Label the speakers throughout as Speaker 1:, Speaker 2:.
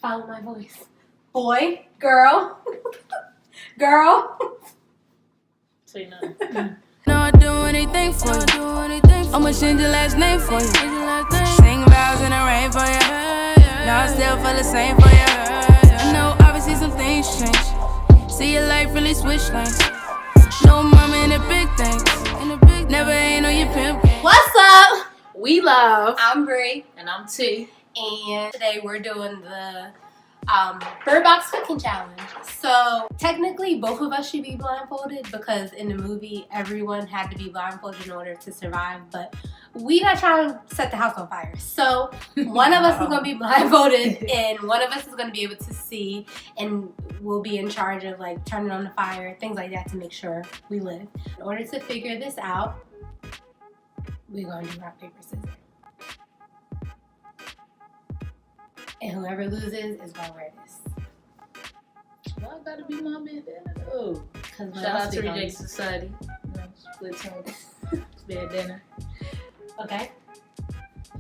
Speaker 1: Follow my voice. Boy, girl, girl.
Speaker 2: Say nothing.
Speaker 3: No, I do anything for you. I'ma change your last name for you. Sing vows in the rain for you. Now I still feel the same for you. I know obviously some things change. See your life really switch lanes. No mama in the big things. Never ain't on your pimp.
Speaker 1: What's up?
Speaker 2: We love.
Speaker 1: I'm Bree.
Speaker 2: And I'm T.
Speaker 1: And today we're doing the Bird Box Cooking Challenge. So technically both of us should be blindfolded because in the movie everyone had to be blindfolded in order to survive, but we not trying to set the house on fire. So one of us is going to be blindfolded and one of us is going to be able to see, and we'll be in charge of like turning on the fire, things like that to make sure we live. In order to figure this out, we're going to do rock, paper, scissors. And whoever loses is going to wear this.
Speaker 2: Why I gotta be my bandana? Oh,
Speaker 1: Shout
Speaker 2: shout out to Reject Society. You know, split tongue. Bandana.
Speaker 1: Okay.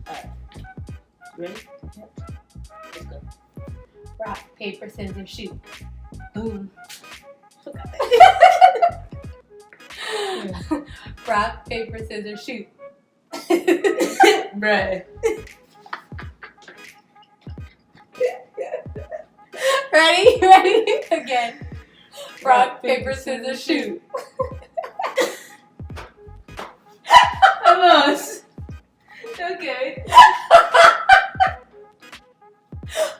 Speaker 2: Alright. Ready?
Speaker 1: Yep.
Speaker 2: Let's go.
Speaker 1: Rock, paper, scissors, shoot. Boom. Rock, paper, scissors, shoot.
Speaker 2: Bruh.
Speaker 1: Ready? Ready? Again. Rock, paper, scissors, shoot.
Speaker 2: I lost. Okay.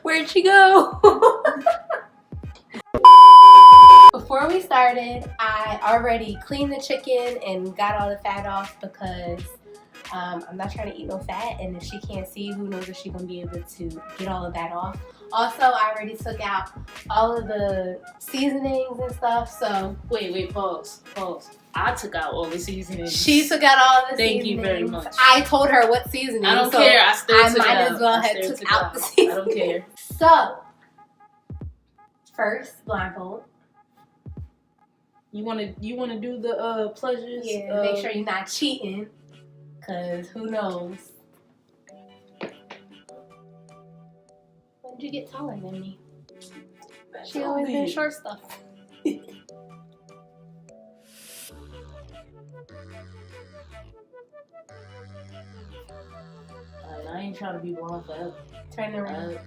Speaker 1: Where'd she go? Before we started, I already cleaned the chicken and got all the fat off because I'm not trying to eat no fat, and if she can't see, who knows if she's gonna be able to get all of that off. Also, I already took out all of the seasonings and stuff, so
Speaker 2: Wait, pause. I took out all the seasonings.
Speaker 1: she took out all the
Speaker 2: Thank
Speaker 1: seasonings.
Speaker 2: you very much.
Speaker 1: I told her what seasoning.
Speaker 2: I don't
Speaker 1: so
Speaker 2: care. I still
Speaker 1: I
Speaker 2: took
Speaker 1: might
Speaker 2: it out.
Speaker 1: as well
Speaker 2: I
Speaker 1: have
Speaker 2: still
Speaker 1: took out the
Speaker 2: I
Speaker 1: seasoning.
Speaker 2: don't care.
Speaker 1: So, first, blindfold.
Speaker 2: You wanna do the pleasures?
Speaker 1: Yeah, make sure you're not cheating, cause who knows. When did you get taller than me? She always been short stuff.
Speaker 2: I ain't trying to be blonde forever.
Speaker 1: Turn around.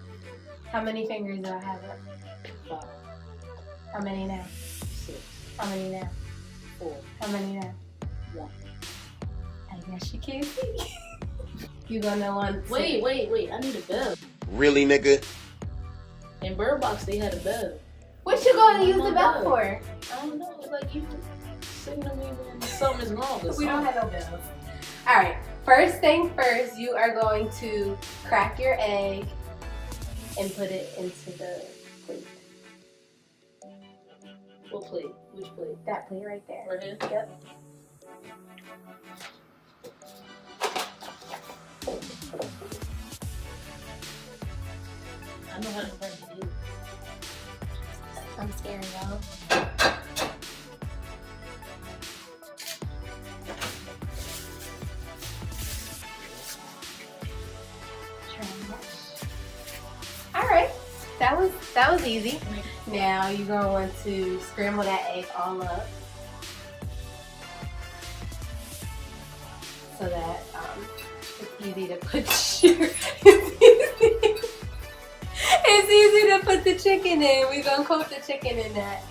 Speaker 1: How many fingers do I have up?
Speaker 2: 5,
Speaker 1: How many now?
Speaker 2: 6,
Speaker 1: How many now?
Speaker 2: 4,
Speaker 1: How many now?
Speaker 2: 1.
Speaker 1: I guess you can't see. You gonna want to...
Speaker 2: Wait. I need a bell.
Speaker 4: Really, nigga?
Speaker 2: In Bird Box, they had a bell.
Speaker 1: What you gonna use
Speaker 2: Oh
Speaker 1: the
Speaker 2: my
Speaker 1: belt
Speaker 2: God.
Speaker 1: for?
Speaker 2: I don't know. Like you signal me when something is wrong. Or
Speaker 1: We don't
Speaker 2: something.
Speaker 1: have no bells. Alright, first thing first, you are going to crack your egg and put it into the plate.
Speaker 2: What plate? Which plate?
Speaker 1: That plate right there.
Speaker 2: Right here?
Speaker 1: Yep.
Speaker 2: I know how to crack it.
Speaker 1: I'm scared, y'all. Alright, that was easy. Now you're gonna want to scramble that egg all up so that it's easy to put it's easy to put the chicken in. We're gonna coat the chicken in that.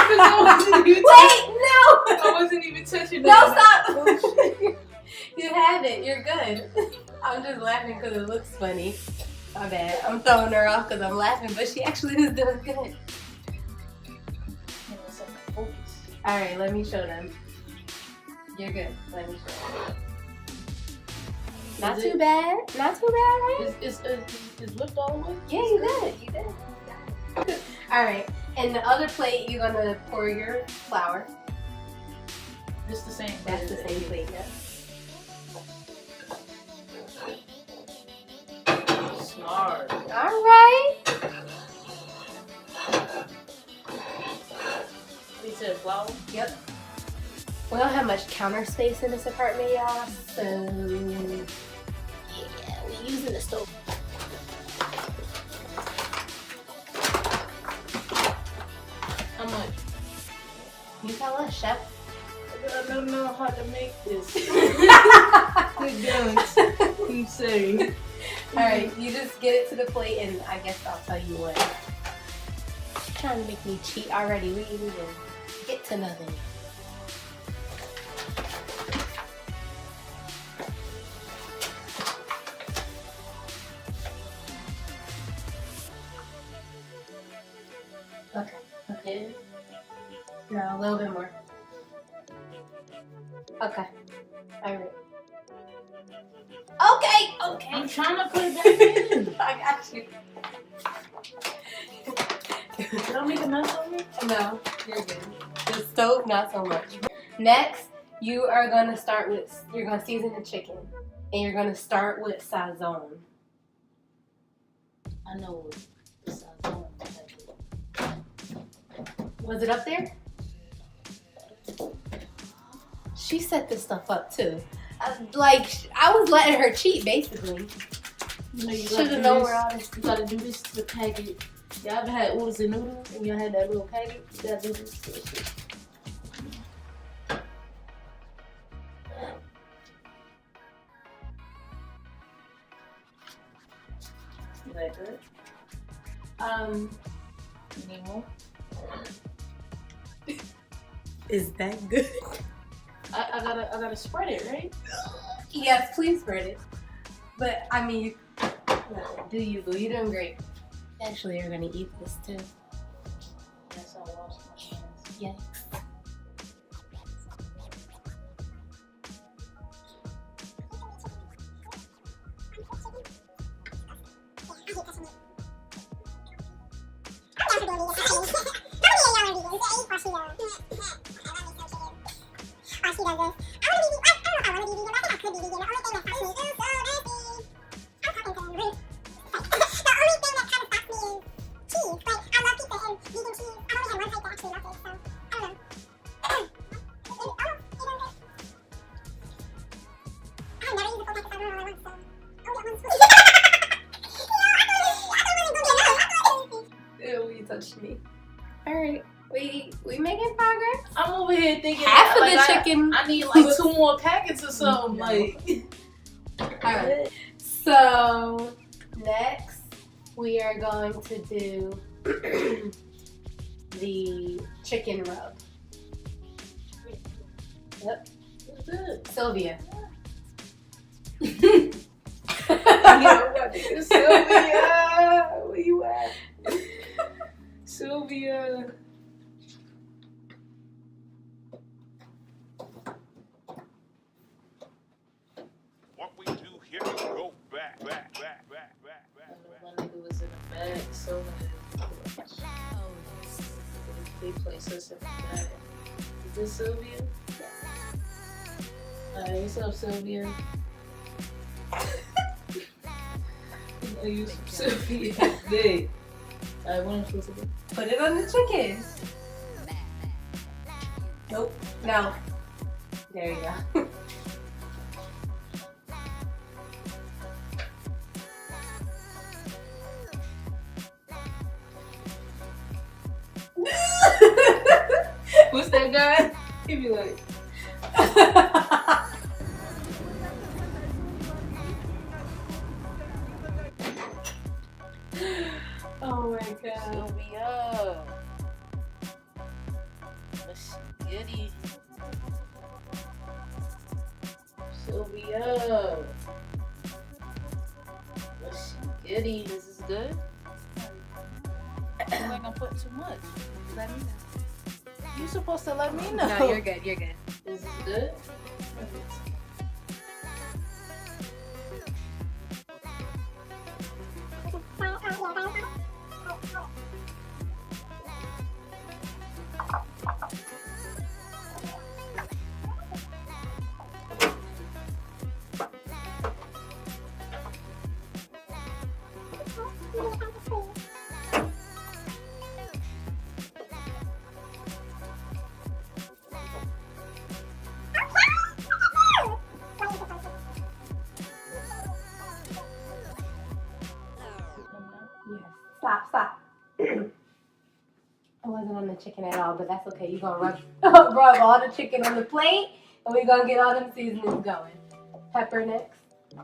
Speaker 1: Wait, no!
Speaker 2: I wasn't even touching
Speaker 1: No,
Speaker 2: that.
Speaker 1: stop! You have it. You're good. I'm just laughing because it looks funny. My bad. I'm throwing her off because I'm laughing, but she actually is doing good. Alright, let me show them. You're good. Let me show them. Not too bad. Not too bad, right?
Speaker 2: Is lift all the way?
Speaker 1: Yeah, you did. You did. Alright, and the other plate, you're going to pour your flour.
Speaker 2: It's the same.
Speaker 1: That's the same plate, yeah.
Speaker 2: Smart.
Speaker 1: Alright.
Speaker 2: You said flour?
Speaker 1: Yep. We don't have much counter space in this apartment, y'all, so yeah, we're using the stove.
Speaker 2: How much?
Speaker 1: You tell us, chef.
Speaker 2: I don't know how to make this. I'm sorry.
Speaker 1: Alright, you just get it to the plate and I guess I'll tell you when. Trying to make me cheat already. We didn't even get to nothing. Okay. No, a little bit more. Okay. Alright. Okay.
Speaker 2: I'm trying to put it back in.
Speaker 1: I got you.
Speaker 2: Don't make a mess of me?
Speaker 1: No, you're good. The stove, not so much. Next, you are gonna start with, you're gonna season the chicken. And you're gonna start with sazon.
Speaker 2: I know what the sazon is.
Speaker 1: Was it up there? She set this stuff up too. I was letting her cheat basically.
Speaker 2: You know, you
Speaker 1: Should have known where all this.
Speaker 2: You gotta do this to the packet. Y'all ever had oodles and noodles and y'all had that little packet? You gotta do this to the shit. Is that good? You need more?
Speaker 1: Is that good?
Speaker 2: I gotta spread it, right?
Speaker 1: Yes, please spread it. But I mean, do you, boo? You're doing great. Actually, you're gonna eat this too.
Speaker 2: Yes, I'll wash my hands.
Speaker 1: Yes. Ew, you touched me. Alright, we making progress.
Speaker 2: I'm over here thinking
Speaker 1: Half of
Speaker 2: like,
Speaker 1: the chicken.
Speaker 2: I need like 2 more packets or something. Like,
Speaker 1: Alright, so next we are going to do the chicken rub. Yep.
Speaker 2: it's good.
Speaker 1: Sylvia.
Speaker 2: Sylvia, where you at? Sylvia.
Speaker 4: What we do here is go back.
Speaker 2: My nigga was in a bag, so they place us in a bag. Is this Sylvia? Alright, what's up, Sylvia? I use Sylvia. Hey. Alright, what am I supposed to do?
Speaker 1: Put it on the chicken. Nope. No. There you go.
Speaker 2: What's that guy? He be like,
Speaker 1: oh my god.
Speaker 2: Sylvia. What's goody? Sylvia. What's goody? This is good? I feel like I'm putting too much.
Speaker 1: Let me know.
Speaker 2: You're supposed to let me know.
Speaker 1: No, you're good. You're good.
Speaker 2: Is this good?
Speaker 1: the chicken at all, but that's okay. You're gonna rub all the chicken on the plate, and we're gonna get all them seasonings going. Pepper next.
Speaker 2: So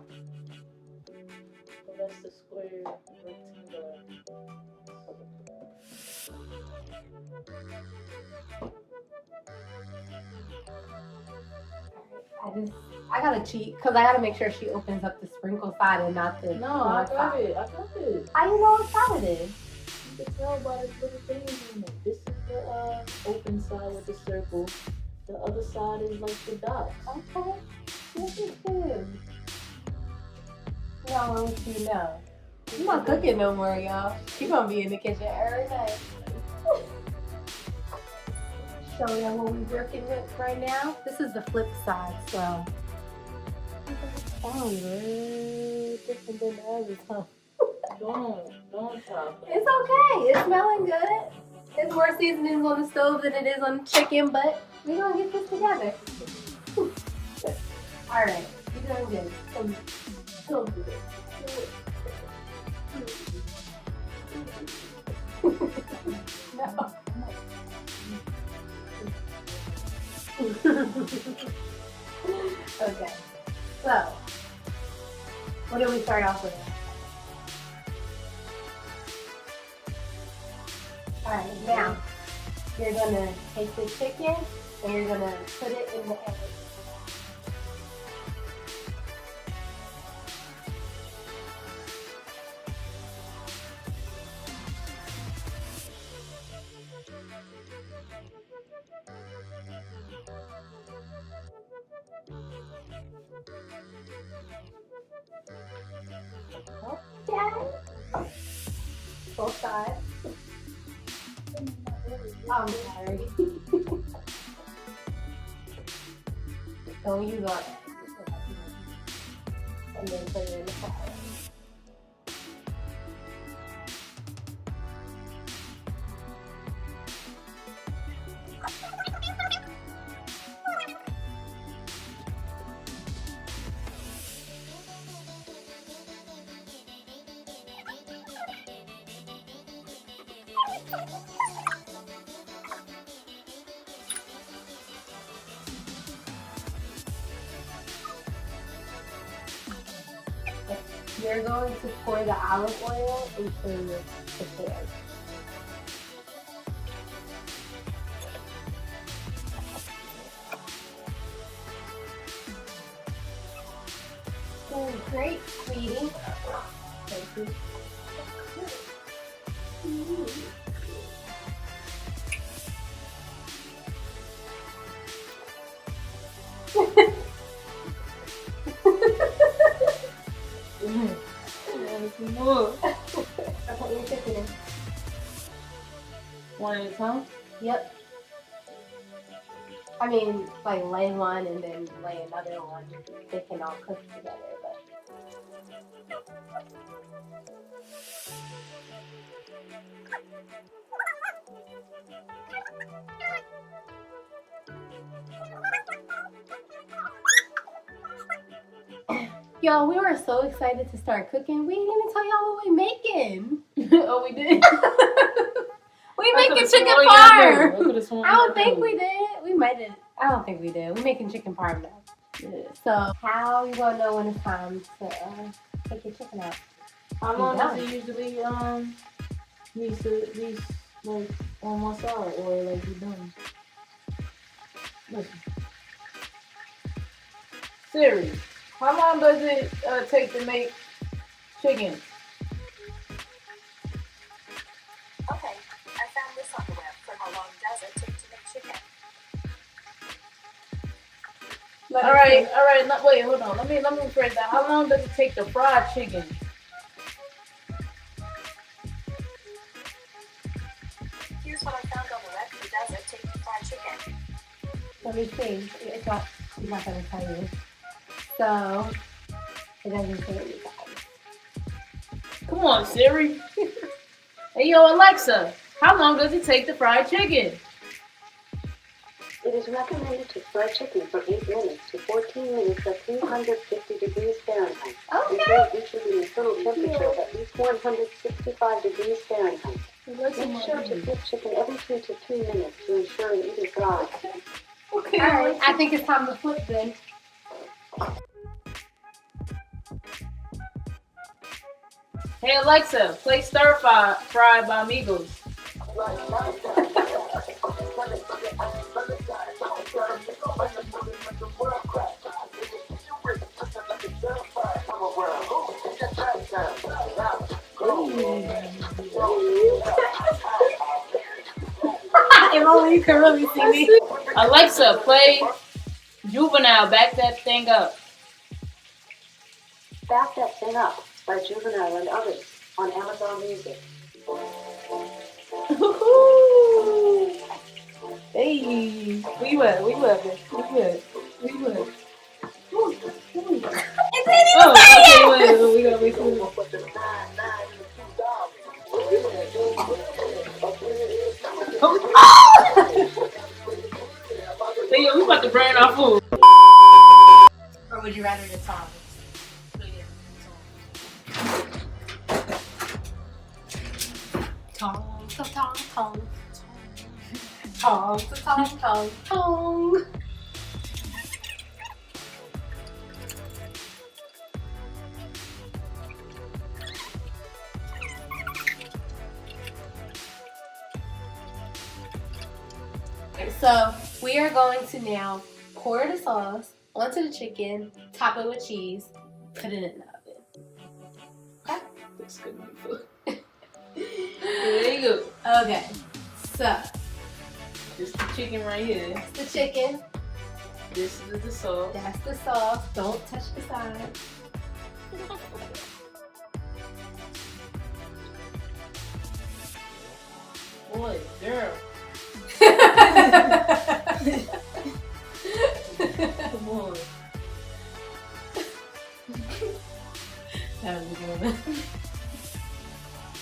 Speaker 2: that's the square rectangular.
Speaker 1: I gotta cheat because I gotta make sure she opens up the sprinkle side and not the.
Speaker 2: No, I got it. I got it.
Speaker 1: How you know what side it is?
Speaker 2: You can tell by the little things in it. This is the open side with the circle. The other side is like the dots.
Speaker 1: Okay. Yes, it is. How long do you know? She's not cooking no more, y'all. She's gonna be in the kitchen every night. Show them what we're working with right now. This is the flip side, so. Sounds way different than the other time.
Speaker 2: Don't top it.
Speaker 1: It's okay. It's smelling good. There's more seasonings on the stove than it is on the chicken, but we're gonna get this together. All right, you're doing good. So good. No. Okay, so what do we start off with? Alright, now you're gonna take the chicken and you're gonna put it in the egg. Okay. Both sides. I'm sorry. Don't use all that. And then put it in the fire. You're going to pour the olive oil into the pan. So great, sweetie. Thank you.
Speaker 2: One at a time?
Speaker 1: Yep. I mean, like lay one and then lay another one. They can all cook together, but. Y'all, we were so excited to start cooking. We didn't even tell y'all what we're making.
Speaker 2: Oh, we did?
Speaker 1: We making chicken parm. I don't think
Speaker 2: we
Speaker 1: we did. We might have. I don't think we did. We making chicken parm now.
Speaker 2: Yeah.
Speaker 1: So how you gonna know when it's time to take your chicken out?
Speaker 2: How long does it usually needs to like on one side or like be done? Listen. Siri, how long does it take to make chicken?
Speaker 5: Okay, I found this on the web for how long does it take to make chicken.
Speaker 2: All right. No, wait, hold on. Let me rephrase that. How long does it take to fry chicken?
Speaker 5: Here's what I found on the web for does it take to fry chicken.
Speaker 1: Let me see. It's not. She's not gonna tell you. So it doesn't say any time.
Speaker 2: Come on, Siri. Hey, yo, Alexa. How long does it take to fry chicken?
Speaker 6: It is recommended to fry chicken for 8 minutes to 14 minutes at 350 degrees Fahrenheit.
Speaker 1: Okay.
Speaker 6: Until reaching an internal temperature of at least 165 degrees Fahrenheit.
Speaker 2: Like
Speaker 6: Make sure to flip chicken every 2 to 3 minutes to ensure it either dry.
Speaker 2: Okay.
Speaker 1: Alright, I think it's time to flip then.
Speaker 2: Hey Alexa, play Stir Fry by Migos.
Speaker 1: If only you could really see me.
Speaker 2: Alexa, play Juvenile, Back That Thing Up.
Speaker 6: Back That Thing Up by Juvenile and others on Amazon Music.
Speaker 2: Hey, where you at? Where you at, bitch? Where you at? Where you at? Oh, okay, wait, we gotta wait for it. Hey, yo, we about to burn our food.
Speaker 1: Or would you rather the tongs? Tong, tong, tong, tong. Tong, tong, tong, tong. So we are going to now pour the sauce onto the chicken, top it with cheese, put it in the oven. Okay?
Speaker 2: Looks good on the food. There you go.
Speaker 1: Okay, so
Speaker 2: This is the chicken right here.
Speaker 1: that's the chicken,
Speaker 2: This is the sauce.
Speaker 1: that's the sauce. Don't touch the side.
Speaker 2: Boy, girl. Come on.
Speaker 1: That was a good one.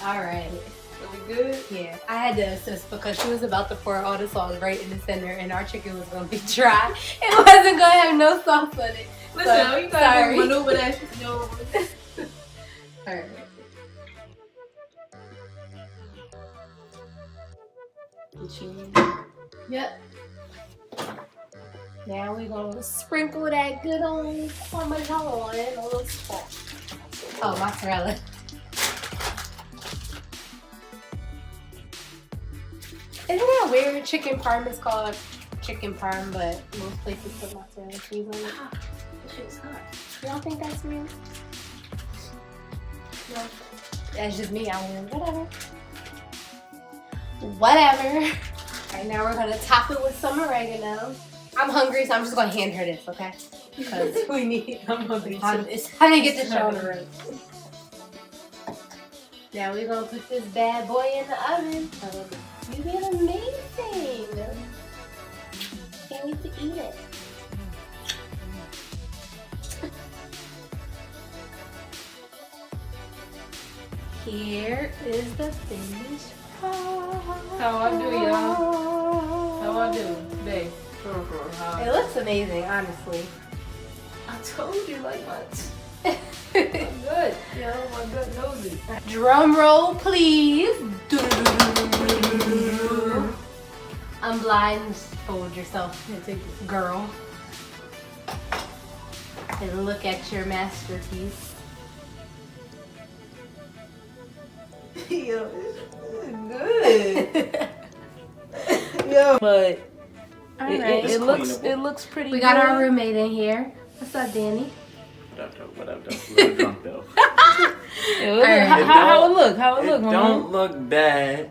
Speaker 1: Alright.
Speaker 2: Are we good?
Speaker 1: Yeah, I had to assist because she was about to pour all the sauce right in the center and our chicken was going to be dry. It wasn't going to have no sauce on it.
Speaker 2: Listen,
Speaker 1: So,
Speaker 2: you gotta
Speaker 1: sorry.
Speaker 2: maneuver that shit. No.
Speaker 1: Alright.
Speaker 2: The cheese.
Speaker 1: Yep. Now we're going to sprinkle that good old Parmesan on it, a little salt. Oh, mozzarella. Isn't that weird? Chicken parm is called chicken parm, but most places put mozzarella cheese on it.
Speaker 2: That shit's hot.
Speaker 1: You don't think that's weird? No. That's just me. I mean, whatever. Whatever. Right now we're gonna top it with some oregano. I'm hungry, so I'm just gonna hand her this, okay? Because we need.
Speaker 2: I'm hungry too.
Speaker 1: I didn't get the show on the road. Now we're gonna put this bad boy in the oven. You did amazing. Can't wait to eat it. Here is the finished product.
Speaker 2: How I do, y'all? How I do, babe?
Speaker 1: It looks amazing, honestly.
Speaker 2: I told you, like what? I'm good. You know, my gut knows it.
Speaker 1: Drum roll, please. Unblindfold yourself, girl. And look at your masterpiece.
Speaker 2: Yo, this is good. Yo, but
Speaker 1: Alright.
Speaker 2: it looks pretty.
Speaker 1: We got
Speaker 2: good.
Speaker 1: our roommate in here. What's up, Danny?
Speaker 7: What up, though? A little drunk, though.
Speaker 1: Alright.
Speaker 2: How it look? How it look,
Speaker 7: It
Speaker 2: Mama?
Speaker 7: don't look bad.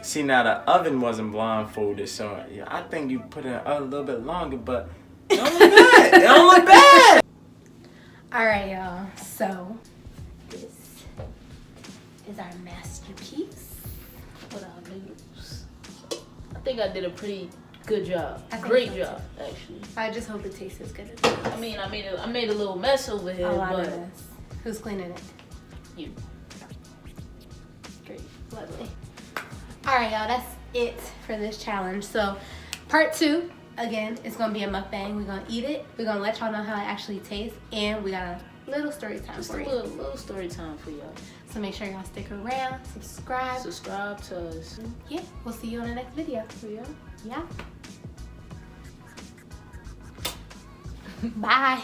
Speaker 7: See, now the oven wasn't blindfolded, so yeah, I think you put it a little bit longer, but it don't look bad. It don't look bad.
Speaker 1: Alright, y'all. So, this is our masterpiece.
Speaker 2: What our noodles? I think I did a pretty good job.
Speaker 1: I think
Speaker 2: Great
Speaker 1: so,
Speaker 2: job, actually.
Speaker 1: I just hope it tastes as good as this.
Speaker 2: I mean, I made a little mess over here,
Speaker 1: A lot of
Speaker 2: but
Speaker 1: this. Who's cleaning it?
Speaker 2: you.
Speaker 1: Great. Lovely. Alright, y'all. That's it for this challenge. So, part 2, again, it's going to be a mukbang. We're going to eat it. We're going to let y'all know how it actually tastes. And we got to little story time
Speaker 2: Just
Speaker 1: for
Speaker 2: a
Speaker 1: you.
Speaker 2: little story time for y'all.
Speaker 1: So make sure y'all stick around, subscribe.
Speaker 2: Subscribe to us.
Speaker 1: Yeah, we'll see you on the next video.
Speaker 2: Yeah.
Speaker 1: Yeah. Bye.